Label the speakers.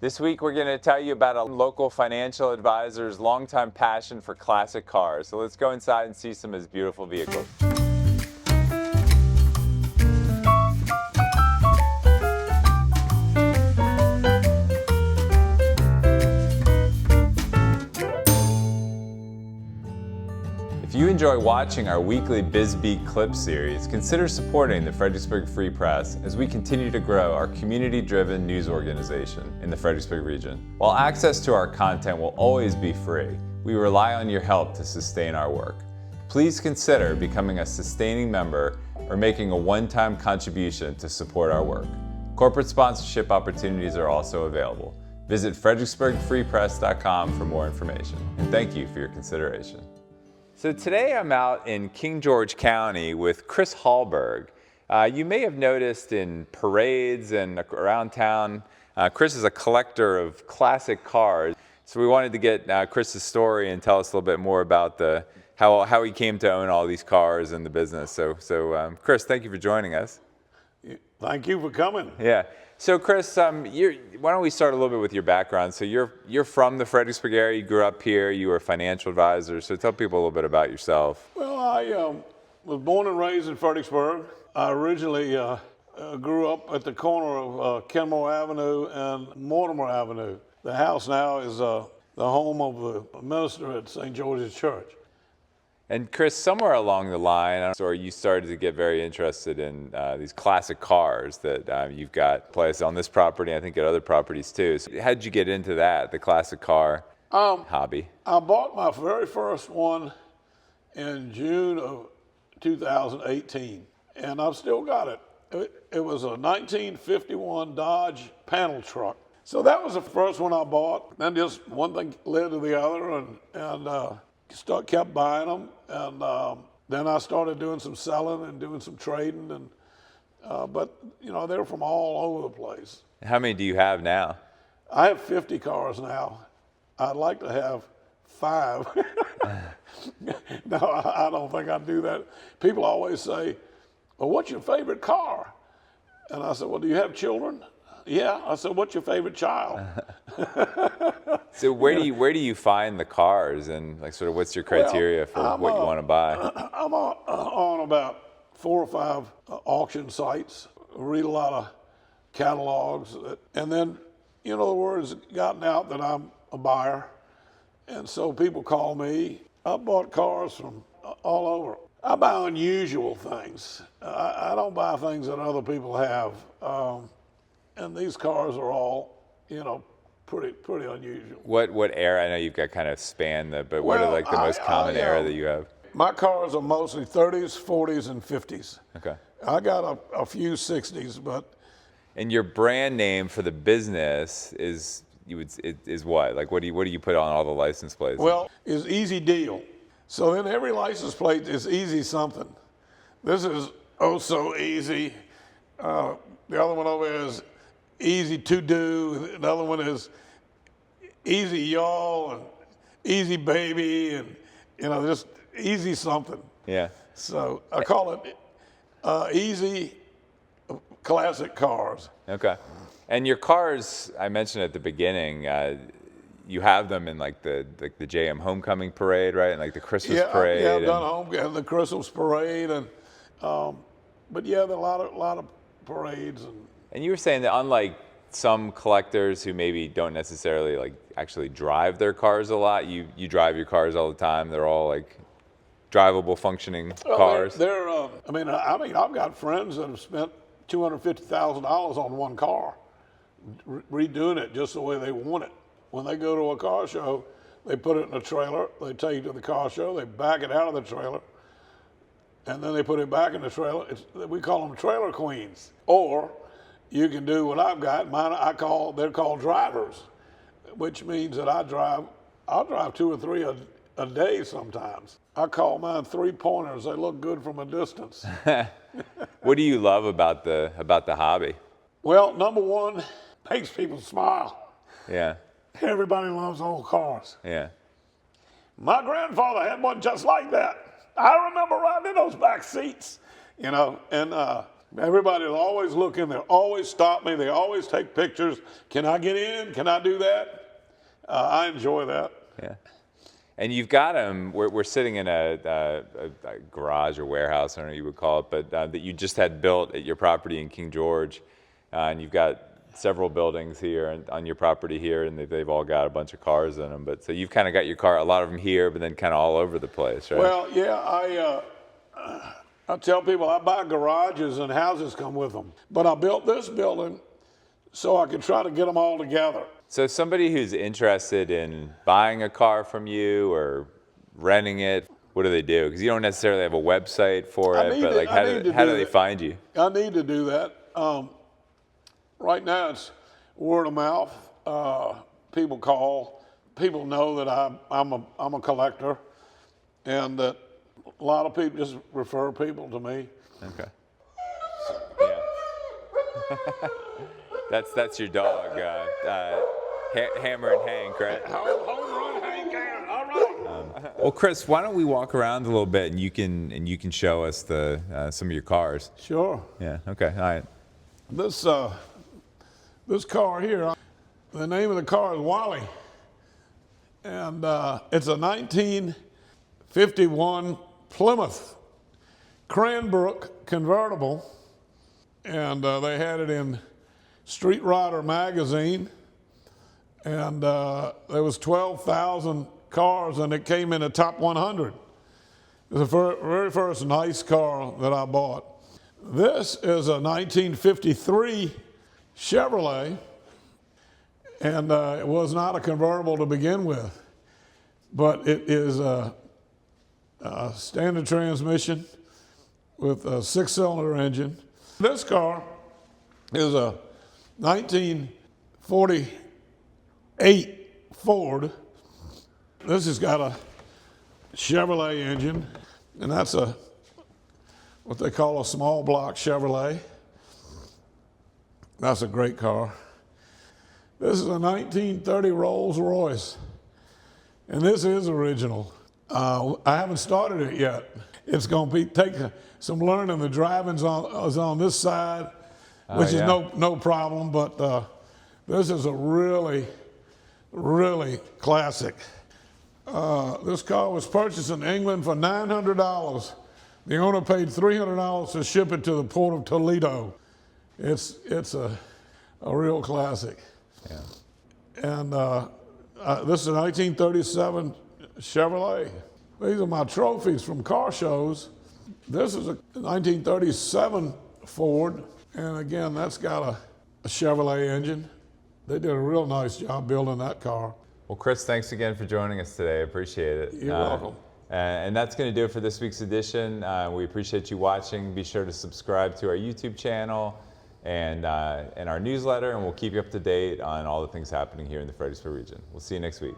Speaker 1: This week we're going to tell you about a local financial advisor's longtime passion for classic cars. So let's go inside and see some of his beautiful vehicles. If you enjoy watching our weekly BizBeat clip series, consider supporting the Fredericksburg Free Press as we continue to grow our community-driven news organization in the Fredericksburg region. While access to our content will always be free, we rely on your help to sustain our work. Please consider becoming a sustaining member or making a one-time contribution to support our work. Corporate sponsorship opportunities are also available. Visit fredericksburgfreepress.com for more information. And thank you for your consideration. So today I'm out in King George County with Chris Hallberg. You may have noticed in parades and around town, Chris is a collector of classic cars. So we wanted to get Chris's story and tell us a little bit more about how he came to own all these cars and the business. So Chris, thank you for joining us.
Speaker 2: Thank you for coming.
Speaker 1: Yeah. So Chris, why don't we start a little bit with your background? So you're from the Fredericksburg area. You grew up here. You were a financial advisor. So tell people a little bit about yourself.
Speaker 2: Well, I was born and raised in Fredericksburg. I originally grew up at the corner of Kenmore Avenue and Mortimer Avenue. The house now is the home of the minister at St. George's Church.
Speaker 1: And Chris, somewhere along the line, you started to get very interested in these classic cars that you've got placed on this property, I think at other properties too. So how did you get into that, the classic car hobby? I
Speaker 2: bought my very first one in June of 2018, and I've still got it. It was a 1951 Dodge panel truck. So that was the first one I bought. Then just one thing led to the other, and kept buying them, and then I started doing some selling and doing some trading, and but you know, they're from all over the place.
Speaker 1: How many do you have now?
Speaker 2: I have 50 cars now. I'd like to have 5. No, I don't think I'd do that. People always say, well, what's your favorite car? And I said, well, do you have children? Yeah. I said, what's your favorite child?
Speaker 1: So where do you find the cars, and like sort of what's your criteria for what you want to buy?
Speaker 2: I'm on about 4 or 5 auction sites. Read a lot of catalogs, and then you know the word's gotten out that I'm a buyer, and so people call me. I bought cars from all over. I buy unusual things. I don't buy things that other people have, and these cars are all, you know, pretty unusual.
Speaker 1: What era? I know you've got kind of but what are like the most common era that you have?
Speaker 2: My cars are mostly 30s, 40s, and 50s.
Speaker 1: Okay.
Speaker 2: I got a few 60s, but.
Speaker 1: And your brand name for the business is what? Like what do you put on all the license plates?
Speaker 2: Well, it's Easy Deal. So then every license plate is easy something. This is oh so easy. The other one over there is Easy to Do. Another one is Easy Y'all and Easy Baby, and you know, just easy something.
Speaker 1: Yeah.
Speaker 2: So I call it Easy Classic Cars.
Speaker 1: Okay. And your cars, I mentioned at the beginning, you have them in like the JM Homecoming Parade, right? And like the Christmas Parade.
Speaker 2: Yeah, I've done the Christmas Parade, and but yeah, there are a lot of parades.
Speaker 1: And you were saying that unlike some collectors who maybe don't necessarily like actually drive their cars a lot, you drive your cars all the time. They're all like drivable, functioning cars.
Speaker 2: I mean, I've got friends that have spent $250,000 on one car, redoing it just the way they want it. When they go to a car show, they put it in a trailer. They take it to the car show. They back it out of the trailer, and then they put it back in the trailer. We call them trailer queens. Or you can do what I've got. Mine, they're called drivers, which means that I'll drive 2 or 3 a day sometimes. I call mine 3-pointers. They look good from a distance.
Speaker 1: What do you love about the hobby?
Speaker 2: Well, number one, makes people smile.
Speaker 1: Yeah.
Speaker 2: Everybody loves old cars.
Speaker 1: Yeah.
Speaker 2: My grandfather had one just like that. I remember riding in those back seats, you know, and Everybody will always look in there, always stop me. They always take pictures. Can I get in? Can I do that? I enjoy that.
Speaker 1: Yeah. And you've got them, we're sitting in a garage or warehouse, I don't know what you would call it, but that you just had built at your property in King George. And you've got several buildings here on your property here, and they've all got a bunch of cars in them. But so you've kind of got your car, a lot of them here, but then kind of all over the place, right?
Speaker 2: Well, yeah, I tell people I buy garages and houses come with them. But I built this building so I could try to get them all together.
Speaker 1: So somebody who's interested in buying a car from you or renting it, what do they do? Because you don't necessarily have a website for it, but like how do they find you?
Speaker 2: I need to do that. Right now it's word of mouth. People call. People know that I'm a collector, and that a lot of people just refer people to me.
Speaker 1: Okay. Yeah. That's your dog, Hammer and Hank, right?
Speaker 2: Home run, Hank. All right.
Speaker 1: Well, Chris, why don't we walk around a little bit and you can show us some of your cars.
Speaker 2: Sure.
Speaker 1: Yeah. Okay. All right.
Speaker 2: This car here, the name of the car is Wally, and it's a 1951 Plymouth Cranbrook convertible, and they had it in Street Rider magazine, and there was 12,000 cars, and it came in the top 100. It was the very first nice car that I bought. This is a 1953 Chevrolet, and it was not a convertible to begin with, but it is a standard transmission with a 6-cylinder engine. This car is a 1948 Ford. This has got a Chevrolet engine, and that's what they call a small block Chevrolet. That's a great car. This is a 1930 Rolls Royce, and this is original. I haven't started it yet. It's going to take some learning. The driving's on this side, which is no problem, but this is a really, really classic. This car was purchased in England for $900. The owner paid $300 to ship it to the port of Toledo. It's a real classic.
Speaker 1: Yeah.
Speaker 2: And this is a 1937 Chevrolet. These are my trophies from car shows. This is a 1937 Ford, and again, that's got a Chevrolet engine. They did a real nice job building that car.
Speaker 1: Well, Chris, thanks again for joining us today. I appreciate it.
Speaker 2: You're welcome.
Speaker 1: And that's going to do it for this week's edition. We appreciate you watching. Be sure to subscribe to our YouTube channel and our newsletter, and we'll keep you up to date on all the things happening here in the Fredericksburg region. We'll see you next week.